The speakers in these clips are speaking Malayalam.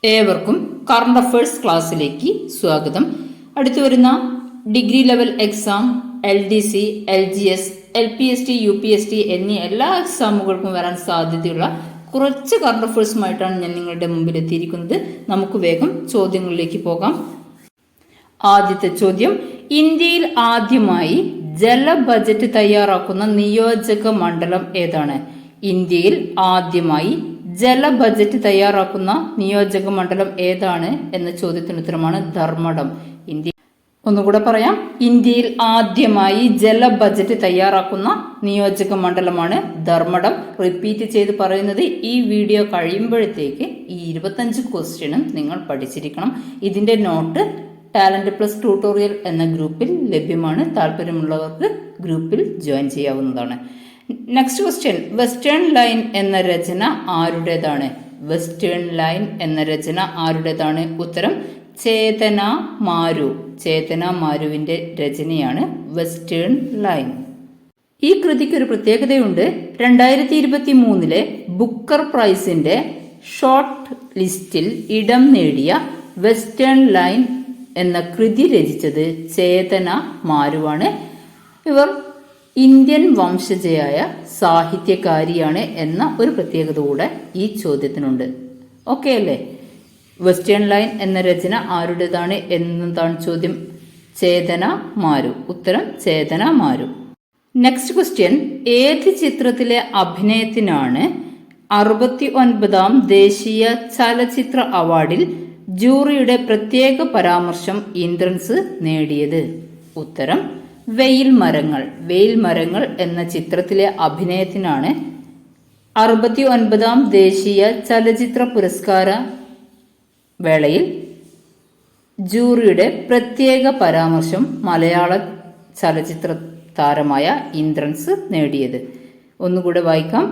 ഏവർക്കും കറണ്ട് അഫയേഴ്സ് ക്ലാസ്സിലേക്ക് സ്വാഗതം. അടുത്തു വരുന്ന degree level exam, LDC, LGS, LPST, UPST എന്നീ എല്ലാ എക്സാമുകൾക്കും വരാൻ സാധ്യതയുള്ള കുറച്ച് കറണ്ട് അഫയേഴ്സുമായിട്ടാണ് ഞാൻ നിങ്ങളുടെ മുമ്പിൽ എത്തിയിരിക്കുന്നത്. നമുക്ക് വേഗം ചോദ്യങ്ങളിലേക്ക് പോകാം. ആദ്യത്തെ ചോദ്യം: ഇന്ത്യയിൽ ആദ്യമായി ജല ബജറ്റ് തയ്യാറാക്കുന്ന നിയോജക മണ്ഡലം ഏതാണ്? ഇന്ത്യയിൽ ആദ്യമായി ജല ബജറ്റ് തയ്യാറാക്കുന്ന നിയോജക മണ്ഡലം ഏതാണ് എന്ന ചോദ്യത്തിന് ഉത്തരമാണ് ധർമ്മടം. ഒന്നുകൂടെ പറയാം, ഇന്ത്യയിൽ ആദ്യമായി ജല ബജറ്റ് തയ്യാറാക്കുന്ന നിയോജക മണ്ഡലമാണ് ധർമ്മടം. റിപ്പീറ്റ് ചെയ്ത് പറയുന്നത് ഈ വീഡിയോ കഴിയുമ്പോഴത്തേക്ക് ഈ 25 ക്വസ്റ്റ്യനും നിങ്ങൾ പഠിച്ചിരിക്കണം. ഇതിന്റെ നോട്ട് ടാലന്റ് പ്ലസ് ട്യൂട്ടോറിയൽ എന്ന ഗ്രൂപ്പിൽ ലഭ്യമാണ്. താല്പര്യമുള്ളവർക്ക് ഗ്രൂപ്പിൽ ജോയിൻ ചെയ്യാവുന്നതാണ്. നെക്സ്റ്റ് ക്വസ്റ്റ്യൻ: വെസ്റ്റേൺ ലൈൻ എന്ന രചന ആരുടേതാണ്? വെസ്റ്റേൺ ലൈൻ എന്ന രചന ആരുടേതാണ്? ഉത്തരം ചേതന മാരു. ചേതന മാരുവിന്റെ രചനയാണ് വെസ്റ്റേൺ ലൈൻ. ഈ കൃതിക്ക് ഒരു പ്രത്യേകതയുണ്ട്. 2023 ബുക്കർ പ്രൈസിന്റെ ഷോർട്ട് ലിസ്റ്റിൽ ഇടം നേടിയ വെസ്റ്റേൺ ലൈൻ എന്ന കൃതി രചിച്ചത് ചേതന മാരുവാണ്. ഇവർ ഇന്ത്യൻ വംശജയായ സാഹിത്യകാരിയാണ് എന്ന ഒരു പ്രത്യേകത കൂടെ ഈ ചോദ്യത്തിനുണ്ട്. ഓക്കെ അല്ലേ? വെസ്റ്റേൺ ലൈൻ എന്ന രചന ആരുടേതാണ് എന്നതാണ് ചോദ്യം. ചേതന മാരു. ഉത്തരം ചേതന മാരു. നെക്സ്റ്റ് ക്വസ്റ്റ്യൻ: ഏത് ചിത്രത്തിലെ അഭിനയത്തിനാണ് 69ാം ദേശീയ ചലച്ചിത്ര അവാർഡിൽ ജൂറിയുടെ പ്രത്യേക പരാമർശം ഇന്ദ്രൻസ് നേടിയത്? ഉത്തരം വെയിൽ മരങ്ങൾ. വെയിൽ മരങ്ങൾ എന്ന ചിത്രത്തിലെ അഭിനയത്തിനാണ് 69ാം ദേശീയ ചലച്ചിത്ര പുരസ്കാര വേളയിൽ ജൂറിയുടെ പ്രത്യേക പരാമർശം മലയാള ചലച്ചിത്ര താരമായ ഇന്ദ്രൻസ് നേടിയത്. ഒന്നുകൂടെ വായിക്കാം.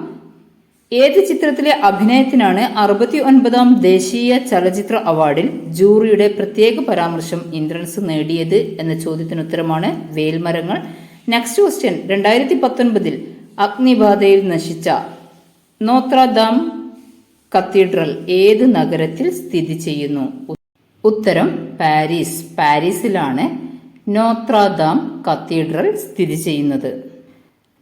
ഏത് ചിത്രത്തിലെ അഭിനയത്തിനാണ് 69ാം ദേശീയ ചലച്ചിത്ര അവാർഡിൽ ജൂറിയുടെ പ്രത്യേക പരാമർശം ഇന്ദ്രൻസ് നേടിയത് എന്ന ചോദ്യത്തിന് ഉത്തരമാണ് വേൽമരങ്ങൾ. നെക്സ്റ്റ് ക്വസ്റ്റ്യൻ: 2019 അഗ്നിബാധയിൽ നശിച്ച നോത്രദാം കത്തീഡ്രൽ ഏത് നഗരത്തിൽ സ്ഥിതി ചെയ്യുന്നു? ഉത്തരം പാരീസ്. പാരീസിലാണ് നോത്രദാം കത്തീഡ്രൽ സ്ഥിതി ചെയ്യുന്നത്.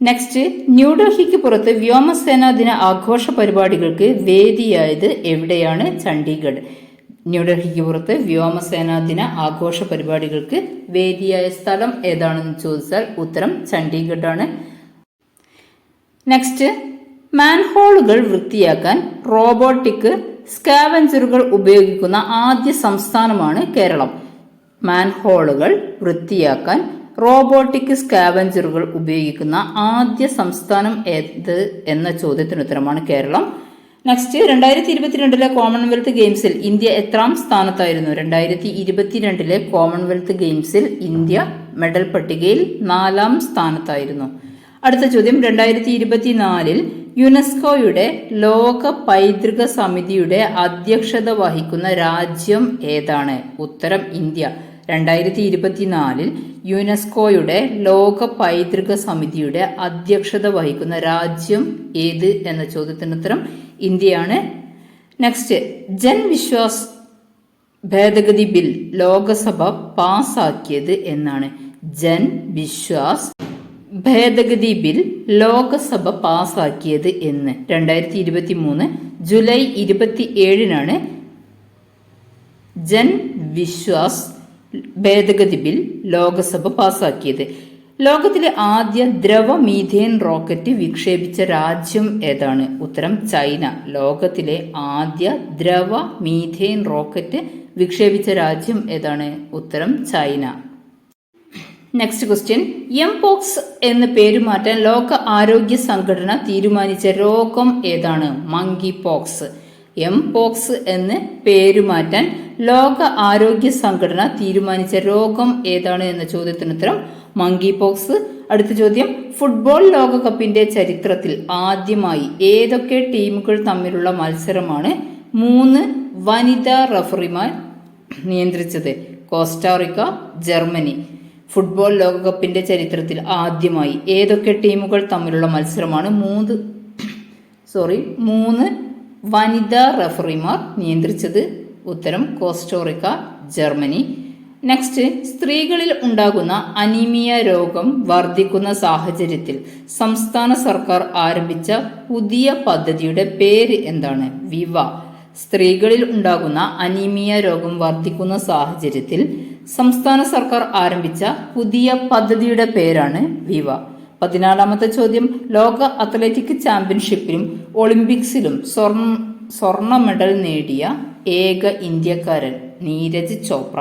നെക്സ്റ്റ്: ന്യൂഡൽഹിക്ക് പുറത്ത് വ്യോമസേനാ ദിന ആഘോഷ പരിപാടികൾക്ക് വേദിയായത് എവിടെയാണ്? ചണ്ഡീഗഡ്. ന്യൂഡൽഹിക്ക് പുറത്ത് വ്യോമസേനാ ദിന ആഘോഷ പരിപാടികൾക്ക് വേദിയായ സ്ഥലം ഏതാണെന്ന് ചോദിച്ചാൽ ഉത്തരം ചണ്ഡീഗഡ് ആണ്. നെക്സ്റ്റ്: മാൻഹോളുകൾ വൃത്തിയാക്കാൻ റോബോട്ടിക് സ്കാവഞ്ചറുകൾ ഉപയോഗിക്കുന്ന ആദ്യ സംസ്ഥാനമാണ് കേരളം. മാൻഹോളുകൾ വൃത്തിയാക്കാൻ റോബോട്ടിക് സ്കാവഞ്ചറുകൾ ഉപയോഗിക്കുന്ന ആദ്യ സംസ്ഥാനം ഏത് എന്ന ചോദ്യത്തിന് ഉത്തരമാണ് കേരളം. നെക്സ്റ്റ്: 2022 കോമൺവെൽത്ത് ഗെയിംസിൽ ഇന്ത്യ എത്രാം സ്ഥാനത്തായിരുന്നു? 2022 കോമൺവെൽത്ത് ഗെയിംസിൽ ഇന്ത്യ മെഡൽ പട്ടികയിൽ 4ാം സ്ഥാനത്തായിരുന്നു. അടുത്ത ചോദ്യം: 2024 യുനെസ്കോയുടെ ലോക പൈതൃക സമിതിയുടെ അധ്യക്ഷത വഹിക്കുന്ന രാജ്യം ഏതാണ്? ഉത്തരം ഇന്ത്യ. 2024 യുനെസ്കോയുടെ ലോക പൈതൃക സമിതിയുടെ അധ്യക്ഷത വഹിക്കുന്ന രാജ്യം ഏത് എന്ന ചോദ്യത്തിന് ഉത്തരം ഇന്ത്യയാണ്. നെക്സ്റ്റ്: ജൻ വിശ്വാസ് ഭേദഗതി ബിൽ ലോകസഭ പാസാക്കിയത് എന്നാണ്? ജൻ വിശ്വാസ് ഭേദഗതി ബിൽ ലോകസഭ പാസാക്കിയത് എന്ന്? 2023 ജൂലൈ 27 ജൻ വിശ്വാസ് ഭേദഗതി ബിൽ ലോകസഭ പാസാക്കിയത്. ലോകത്തിലെ ആദ്യ ദ്രവ മീഥേൻ റോക്കറ്റ് വിക്ഷേപിച്ച രാജ്യം ഏതാണ്? ഉത്തരം ചൈന. ലോകത്തിലെ ആദ്യ ദ്രവ മീഥേൻ റോക്കറ്റ് വിക്ഷേപിച്ച രാജ്യം ഏതാണ്? ഉത്തരം ചൈന. നെക്സ്റ്റ് ക്വസ്റ്റ്യൻ: എംപോക്സ് എന്ന് പേരുമാറ്റാൻ ലോക ആരോഗ്യ സംഘടന തീരുമാനിച്ച രോഗം ഏതാണ്? Monkey pox. എംപോക്സ് എന്ന് പേരുമാറ്റാൻ ലോക ആരോഗ്യ സംഘടന തീരുമാനിച്ച രോഗം ഏതാണ് എന്ന ചോദ്യത്തിന് ഉത്തരം മങ്കി പോക്സ്. അടുത്ത ചോദ്യം: ഫുട്ബോൾ ലോകകപ്പിന്റെ ചരിത്രത്തിൽ ആദ്യമായി ഏതൊക്കെ ടീമുകൾ തമ്മിലുള്ള മത്സരമാണ് 3 വനിതാ റഫറിമാർ നിയന്ത്രിച്ചത്? Costa Rica, Germany. ഫുട്ബോൾ ലോകകപ്പിന്റെ ചരിത്രത്തിൽ ആദ്യമായി ഏതൊക്കെ ടീമുകൾ തമ്മിലുള്ള മത്സരമാണ് 3 വനിതാ റഫറിമാർ നിയന്ത്രിച്ചത്? ഉത്തരം കോസ്റ്റോറിക്ക, ജർമ്മനി. നെക്സ്റ്റ്, സ്ത്രീകളിൽ ഉണ്ടാകുന്ന അനീമിയ രോഗം വർദ്ധിക്കുന്ന സാഹചര്യത്തിൽ സംസ്ഥാന സർക്കാർ ആരംഭിച്ച പുതിയ പദ്ധതിയുടെ പേര് എന്താണ്? വിവ. സ്ത്രീകളിൽ ഉണ്ടാകുന്ന അനീമിയ രോഗം വർദ്ധിക്കുന്ന സാഹചര്യത്തിൽ സംസ്ഥാന സർക്കാർ ആരംഭിച്ച പുതിയ പദ്ധതിയുടെ പേരാണ് വിവ. 14ാമത്തെ ചോദ്യം, ലോക അത്ലറ്റിക് ചാമ്പ്യൻഷിപ്പിലും ഒളിമ്പിക്സിലും സ്വർണ്ണ മെഡൽ നേടിയ ഏക ഇന്ത്യക്കാരൻ? നീരജ് ചോപ്ര.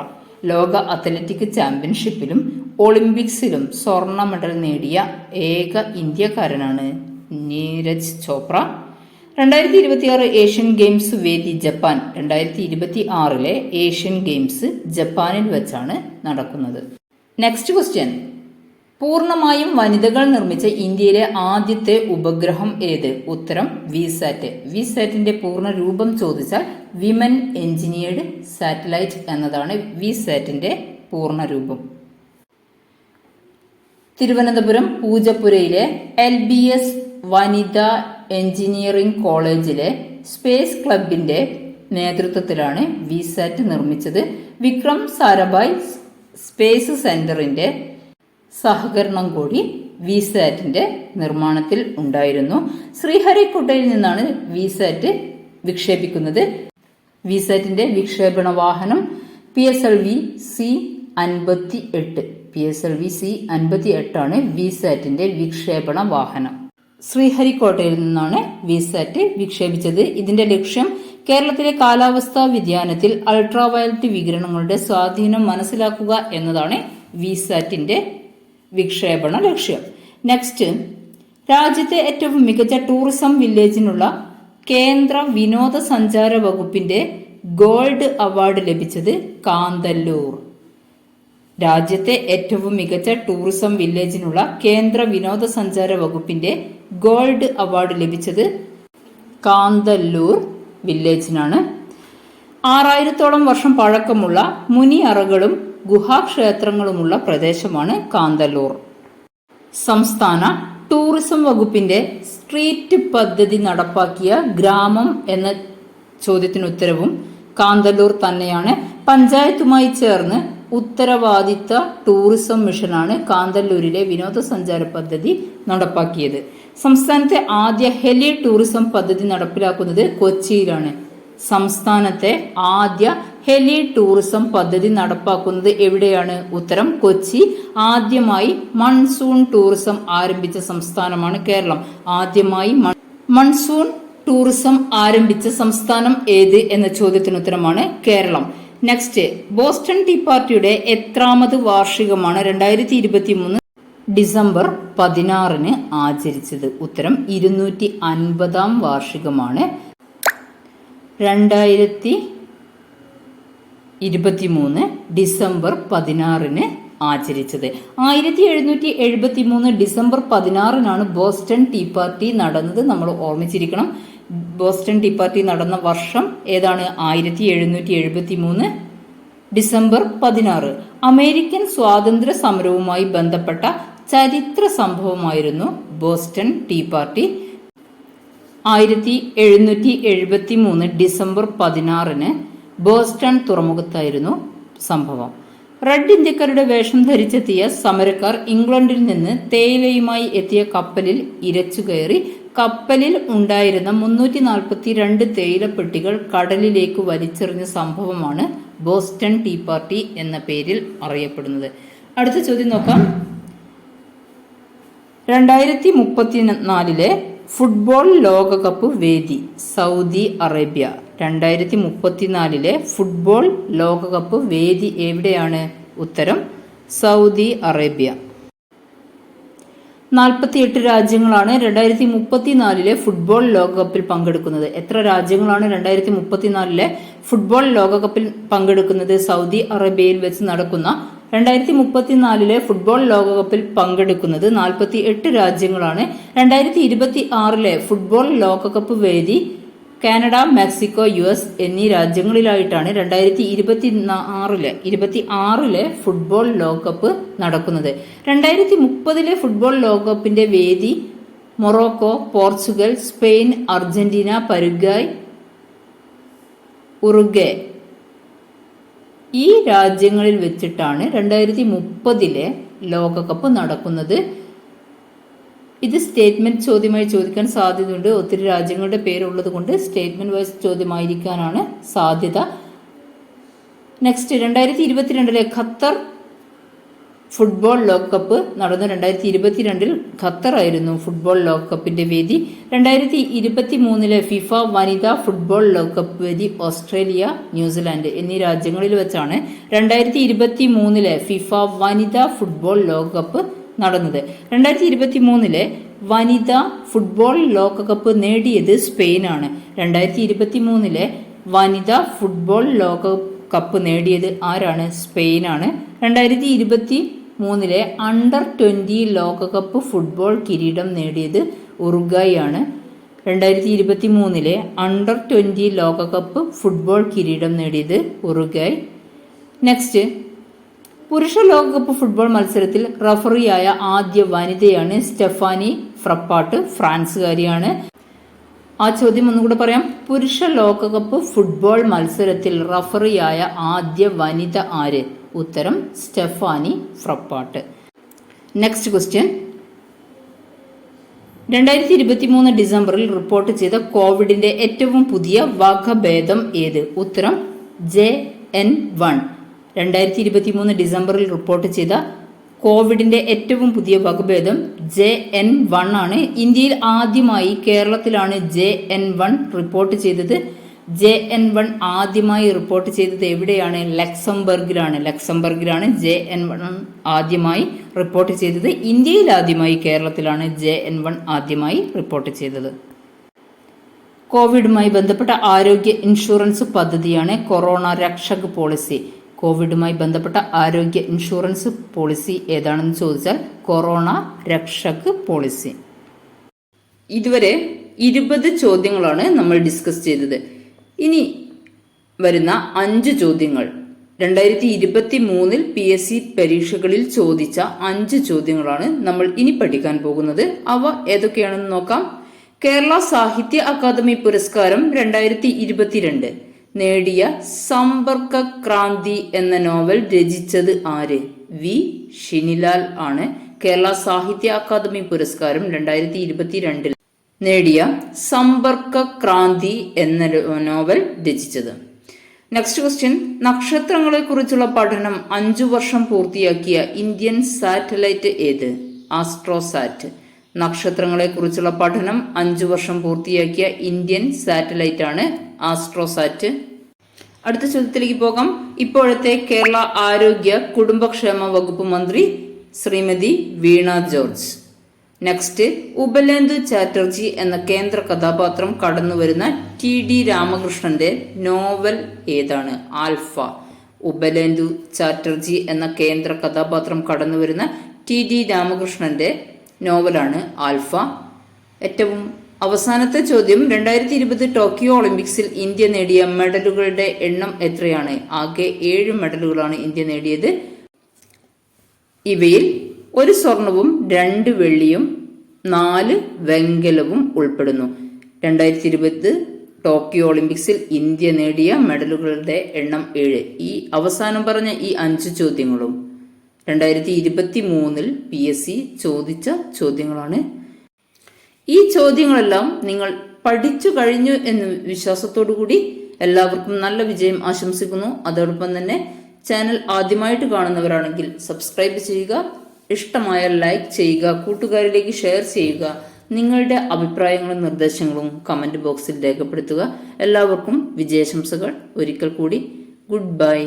ലോക അത്ലറ്റിക് ചാമ്പ്യൻഷിപ്പിലും ഒളിമ്പിക്സിലും സ്വർണ്ണ മെഡൽ നേടിയ ഏക ഇന്ത്യക്കാരനാണ് നീരജ് ചോപ്ര. 2026 ഏഷ്യൻ ഗെയിംസ് വേദി ജപ്പാൻ. 2026 ഏഷ്യൻ ഗെയിംസ് ജപ്പാനിൽ വെച്ചാണ് നടക്കുന്നത്. നെക്സ്റ്റ് ക്വസ്റ്റ്യൻ, പൂർണ്ണമായും വനിതകൾ നിർമ്മിച്ച ഇന്ത്യയിലെ ആദ്യത്തെ ഉപഗ്രഹം ഏത്? ഉത്തരം വിസാറ്റ്. വിസാറ്റിന്റെ പൂർണ്ണ രൂപം ചോദിച്ചാൽ വിമൻ എഞ്ചിനീയർഡ് സാറ്റലൈറ്റ് എന്നതാണ് വിസാറ്റിന്റെ പൂർണ്ണ രൂപം. തിരുവനന്തപുരം പൂജപ്പുരയിലെ LBS വനിതാ എഞ്ചിനീയറിംഗ് കോളേജിലെ സ്പേസ് ക്ലബിന്റെ നേതൃത്വത്തിലാണ് വിസാറ്റ് നിർമ്മിച്ചത്. വിക്രം സാരാഭായ് സ്പേസ് സെന്ററിന്റെ സഹകരണം കൂടി വിസാറ്റിന്റെ നിർമ്മാണത്തിൽ ഉണ്ടായിരുന്നു. ശ്രീഹരിക്കോട്ടയിൽ നിന്നാണ് വിസാറ്റ് വിക്ഷേപിക്കുന്നത്. വിസാറ്റിന്റെ വിക്ഷേപണ വാഹനം PSLV C-58. PSLV C-58 ആണ് വിസാറ്റിന്റെ വിക്ഷേപണ വാഹനം. ശ്രീഹരിക്കോട്ടയിൽ നിന്നാണ് വിസാറ്റ് വിക്ഷേപിച്ചത്. ഇതിന്റെ ലക്ഷ്യം കേരളത്തിലെ കാലാവസ്ഥാ വ്യതിയാനത്തിൽ അൾട്രാവയലറ്റ് വികിരണങ്ങളുടെ സ്വാധീനം മനസ്സിലാക്കുക എന്നതാണ് വിസാറ്റിന്റെ വിക്ഷേപണ ലക്ഷ്യം. നെക്സ്റ്റ്, രാജ്യത്തെ ഏറ്റവും മികച്ച ടൂറിസം വില്ലേജിനുള്ള കേന്ദ്ര വിനോദസഞ്ചാര വകുപ്പിന്റെ ഗോൾഡ് അവാർഡ് ലഭിച്ചത് കാന്തല്ലൂർ. രാജ്യത്തെ ഏറ്റവും മികച്ച ടൂറിസം വില്ലേജിനുള്ള കേന്ദ്ര വിനോദസഞ്ചാര വകുപ്പിന്റെ ഗോൾഡ് അവാർഡ് ലഭിച്ചത് കാന്തല്ലൂർ വില്ലേജിനാണ്. 6000-ഓളം വർഷം പഴക്കമുള്ള മുനി അറകളും ഗുഹാക്ഷേത്രങ്ങളുമുള്ള പ്രദേശമാണ് കാന്തല്ലൂർ. സംസ്ഥാന ടൂറിസം വകുപ്പിന്റെ സ്ട്രീറ്റ് പദ്ധതി നടപ്പാക്കിയ ഗ്രാമം എന്ന ചോദ്യത്തിനുത്തരവും കാന്തല്ലൂർ തന്നെയാണ്. പഞ്ചായത്തുമായി ചേർന്ന് ഉത്തരവാദിത്ത ടൂറിസം മിഷനാണ് കാന്തല്ലൂരിലെ വിനോദസഞ്ചാര പദ്ധതി നടപ്പാക്കിയത്. സംസ്ഥാനത്തെ ആദ്യ ഹെലി ടൂറിസം പദ്ധതി നടപ്പിലാക്കുന്നത് കൊച്ചിയിലാണ്. സംസ്ഥാനത്തെ ആദ്യ ഹെലി ടൂറിസം പദ്ധതി നടപ്പാക്കുന്നത് എവിടെയാണ്? ഉത്തരം കൊച്ചി. ആദ്യമായി മൺസൂൺ ടൂറിസം ആരംഭിച്ച സംസ്ഥാനമാണ് കേരളം. ആദ്യമായി മൺസൂൺ ടൂറിസം ആരംഭിച്ച സംസ്ഥാനം ഏത് എന്ന ചോദ്യത്തിനുത്തരമാണ് കേരളം. നെക്സ്റ്റ്, ബോസ്റ്റൺ ടീ പാർട്ടിയുടെ എത്രാമത് വാർഷികമാണ് 2023 ഡിസംബർ 16 ആചരിച്ചത്? ഉത്തരം 250-ാം വാർഷികമാണ് 2023 ഡിസംബർ 16 ആചരിച്ചത്. 1773 ഡിസംബർ 16 ബോസ്റ്റൺ ടീ പാർട്ടി നടന്നത്. നമ്മൾ ഓർമ്മിച്ചിരിക്കണം. ബോസ്റ്റൺ ടീ പാർട്ടി നടന്ന വർഷം ഏതാണ്? 1773 ഡിസംബർ 16. അമേരിക്കൻ സ്വാതന്ത്ര്യ സമരവുമായി ബന്ധപ്പെട്ട ചരിത്ര സംഭവമായിരുന്നു Boston tea party. 1773 December 16 Boston തുറമുഖത്തായിരുന്നു സംഭവം. റെഡ് ഇന്ത്യക്കാരുടെ വേഷം ധരിച്ചെത്തിയ സമരക്കാർ ഇംഗ്ലണ്ടിൽ നിന്ന് തേയിലയുമായി എത്തിയ കപ്പലിൽ ഇരച്ചുകയറി. കപ്പലിൽ ഉണ്ടായിരുന്ന 342 തേയിലപ്പെട്ടികൾ കടലിലേക്ക് വലിച്ചെറിഞ്ഞ സംഭവമാണ് ബോസ്റ്റൺ ടീ പാർട്ടി എന്ന പേരിൽ അറിയപ്പെടുന്നത്. അടുത്ത ചോദ്യം നോക്കാം. 2034 ഫുട്ബോൾ ലോകകപ്പ് വേദി സൗദി അറേബ്യ. 2034 ഫുട്ബോൾ ലോകകപ്പ് വേദി എവിടെയാണ്? ഉത്തരം സൗദി അറേബ്യ. 48 രാജ്യങ്ങളാണ് 2034 ഫുട്ബോൾ ലോകകപ്പിൽ പങ്കെടുക്കുന്നത്. എത്ര രാജ്യങ്ങളാണ് 2034 ഫുട്ബോൾ ലോകകപ്പിൽ പങ്കെടുക്കുന്നത്? സൗദി അറേബ്യയിൽ വെച്ച് നടക്കുന്ന 2034 ഫുട്ബോൾ ലോകകപ്പിൽ പങ്കെടുക്കുന്നത് 48 രാജ്യങ്ങളാണ്. 2026 ഫുട്ബോൾ ലോകകപ്പ് വേദി കാനഡ, മെക്സിക്കോ, US എന്നീ രാജ്യങ്ങളിലായിട്ടാണ് 2026 ഫുട്ബോൾ ലോകകപ്പ് നടക്കുന്നത്. 2030 ഫുട്ബോൾ ലോകകപ്പിന്റെ വേദി Morocco, Portugal, Spain, Argentina, Paraguay, Uruguay ഈ രാജ്യങ്ങളിൽ വെച്ചിട്ടാണ് 2030 ലോകകപ്പ് നടക്കുന്നത്. ഇത് സ്റ്റേറ്റ്മെന്റ് ചോദ്യമായി ചോദിക്കാൻ സാധ്യതയുണ്ട്. ഒത്തിരി രാജ്യങ്ങളുടെ പേരുള്ളത് കൊണ്ട് സ്റ്റേറ്റ്മെന്റ് വൈസ് ചോദ്യമായിരിക്കാനാണ് സാധ്യത. നെക്സ്റ്റ് 2022 ഖത്തർ ഫുട്ബോൾ ലോകകപ്പ് നടന്നു. 2022 ഖത്തർ ആയിരുന്നു ഫുട്ബോൾ ലോകകപ്പിന്റെ വേദി. 2023 ഫിഫ വനിതാ ഫുട്ബോൾ ലോകകപ്പ് വേദി ഓസ്ട്രേലിയ, ന്യൂസിലാൻഡ് എന്നീ രാജ്യങ്ങളിൽ വെച്ചാണ് 2023 ഫിഫ വനിതാ ഫുട്ബോൾ ലോകകപ്പ് നടന്നത്. 2023 വനിതാ ഫുട്ബോൾ ലോകകപ്പ് നേടിയത് സ്പെയിനാണ്. 2023 വനിതാ ഫുട്ബോൾ ലോകകപ്പ് നേടിയത് ആരാണ്? സ്പെയിനാണ്. 2023 അണ്ടർ 20 ലോകകപ്പ് ഫുട്ബോൾ കിരീടം നേടിയത് ഉറുഗ്വായ് ആണ്. 2023 അണ്ടർ 20 ലോകകപ്പ് ഫുട്ബോൾ കിരീടം നേടിയത് ഉറുഗ്വായ്. നെക്സ്റ്റ്, പുരുഷ ലോകകപ്പ് ഫുട്ബോൾ മത്സരത്തിൽ റഫറിയായ ആദ്യ വനിതയാണ് സ്റ്റെഫാനി ഫ്രപ്പാട്ട്, ഫ്രാൻസുകാരിയാണ്. ആ ചോദ്യം ഒന്നുകൂടെ പറയാം. പുരുഷ ലോകകപ്പ് ഫുട്ബോൾ മത്സരത്തിൽ റഫറിയായ ആദ്യ വനിത ആര്? ഉത്തരം സ്റ്റെഫാനി ഫ്രപ്പാട്ട്. നെക്സ്റ്റ് ക്വസ്റ്റ്യൻ, 2023 ഡിസംബറിൽ റിപ്പോർട്ട് ചെയ്ത കോവിഡിന്റെ ഏറ്റവും പുതിയ വകഭേദം ഏത്? ഉത്തരം JN1. 2023 ഡിസംബറിൽ റിപ്പോർട്ട് ചെയ്ത കോവിഡിന്റെ ഏറ്റവും പുതിയ വകഭേദം JN1 ആണ്. ഇന്ത്യയിൽ ആദ്യമായി കേരളത്തിലാണ് JN1 റിപ്പോർട്ട് ചെയ്തത്. JN1 ആദ്യമായി റിപ്പോർട്ട് ചെയ്തത് എവിടെയാണ്? ലക്സംബർഗിലാണ് JN1 ആദ്യമായി റിപ്പോർട്ട് ചെയ്തത്. ഇന്ത്യയിൽ ആദ്യമായി കേരളത്തിലാണ് JN1 ആദ്യമായി റിപ്പോർട്ട് ചെയ്തത്. കോവിഡുമായി ബന്ധപ്പെട്ട ആരോഗ്യ ഇൻഷുറൻസ് പദ്ധതിയാണ് കൊറോണ രക്ഷക് പോളിസി. കോവിഡുമായി ബന്ധപ്പെട്ട ആരോഗ്യ ഇൻഷുറൻസ് പോളിസി ഏതാണെന്ന് ചോദിച്ചാൽ കൊറോണ രക്ഷക് പോളിസി. ഇതുവരെ 20 ചോദ്യങ്ങളാണ് നമ്മൾ ഡിസ്കസ് ചെയ്തത്. ഇനി വരുന്ന 5 ചോദ്യങ്ങൾ 2023 PSC പരീക്ഷകളിൽ ചോദിച്ച 5 ചോദ്യങ്ങളാണ് നമ്മൾ ഇനി പഠിക്കാൻ പോകുന്നത്. അവ ഏതൊക്കെയാണെന്ന് നോക്കാം. കേരള സാഹിത്യ അക്കാദമി പുരസ്കാരം 2022 നേടിയ സമ്പർക്ക ക്രാന്തി എന്ന നോവൽ രചിച്ചത് ആര്? വി ഷിനിലാൽ ആണ്. കേരള സാഹിത്യ അക്കാദമി പുരസ്കാരം 2022 നേടിയ സമ്പർക്ക ക്രാന്തി എന്ന നോവൽ രചിച്ചത്. നെക്സ്റ്റ് ക്വസ്റ്റ്യൻ, നക്ഷത്രങ്ങളെ കുറിച്ചുള്ള പഠനം 5 വർഷം പൂർത്തിയാക്കിയ ഇന്ത്യൻ സാറ്റലൈറ്റ് ഏത്? ആസ്ട്രോസാറ്റ്. നക്ഷത്രങ്ങളെ കുറിച്ചുള്ള പഠനം 5 വർഷം പൂർത്തിയാക്കിയ ഇന്ത്യൻ സാറ്റലൈറ്റ് ആണ് ആസ്ട്രോസാറ്റ്. അടുത്ത ചോദ്യത്തിലേക്ക് പോകാം. ഇപ്പോഴത്തെ കേരള ആരോഗ്യ കുടുംബക്ഷേമ വകുപ്പ് മന്ത്രി ശ്രീമതി വീണ ജോർജ്. നെക്സ്റ്റ്, ഉപലേന്ദു ചാറ്റർജി എന്ന കേന്ദ്ര കഥാപാത്രം കടന്നുവരുന്ന TD രാമകൃഷ്ണന്റെ നോവൽ ഏതാണ്? ആൽഫ. ഉപലേന്ദു ചാറ്റർജി എന്ന കേന്ദ്ര കഥാപാത്രം കടന്നുവരുന്ന TD രാമകൃഷ്ണന്റെ നോവലാണ് ആൽഫ. ഏറ്റവും അവസാനത്തെ ചോദ്യം, 2020 ടോക്കിയോ ഒളിമ്പിക്സിൽ ഇന്ത്യ നേടിയ മെഡലുകളുടെ എണ്ണം എത്രയാണ്? ആകെ 7 മെഡലുകളാണ് ഇന്ത്യ നേടിയത്. ഇവയിൽ 1 സ്വർണവും 2 വെള്ളിയും 4 വെങ്കലവും ഉൾപ്പെടുന്നു. 2020 ടോക്കിയോ ഒളിമ്പിക്സിൽ ഇന്ത്യ നേടിയ മെഡലുകളുടെ എണ്ണം 7. ഈ അവസാനം പറഞ്ഞ ഈ 5 ചോദ്യങ്ങളും 2023 PSC ചോദിച്ച ചോദ്യങ്ങളാണ്. ഈ ചോദ്യങ്ങളെല്ലാം നിങ്ങൾ പഠിച്ചു കഴിഞ്ഞു എന്ന വിശ്വാസത്തോടു കൂടി എല്ലാവർക്കും നല്ല വിജയം ആശംസിക്കുന്നു. അതോടൊപ്പം തന്നെ ചാനൽ ആദ്യമായിട്ട് കാണുന്നവരാണെങ്കിൽ സബ്സ്ക്രൈബ് ചെയ്യുക, ഇഷ്ടമായ ലൈക്ക് ചെയ്യുക, കൂട്ടുകാരിലേക്ക് ഷെയർ ചെയ്യുക. നിങ്ങളുടെ അഭിപ്രായങ്ങളും നിർദ്ദേശങ്ങളും കമന്റ് ബോക്സിൽ രേഖപ്പെടുത്തുക. എല്ലാവർക്കും വിജയാശംസകൾ. ഒരിക്കൽ കൂടി ഗുഡ് ബൈ.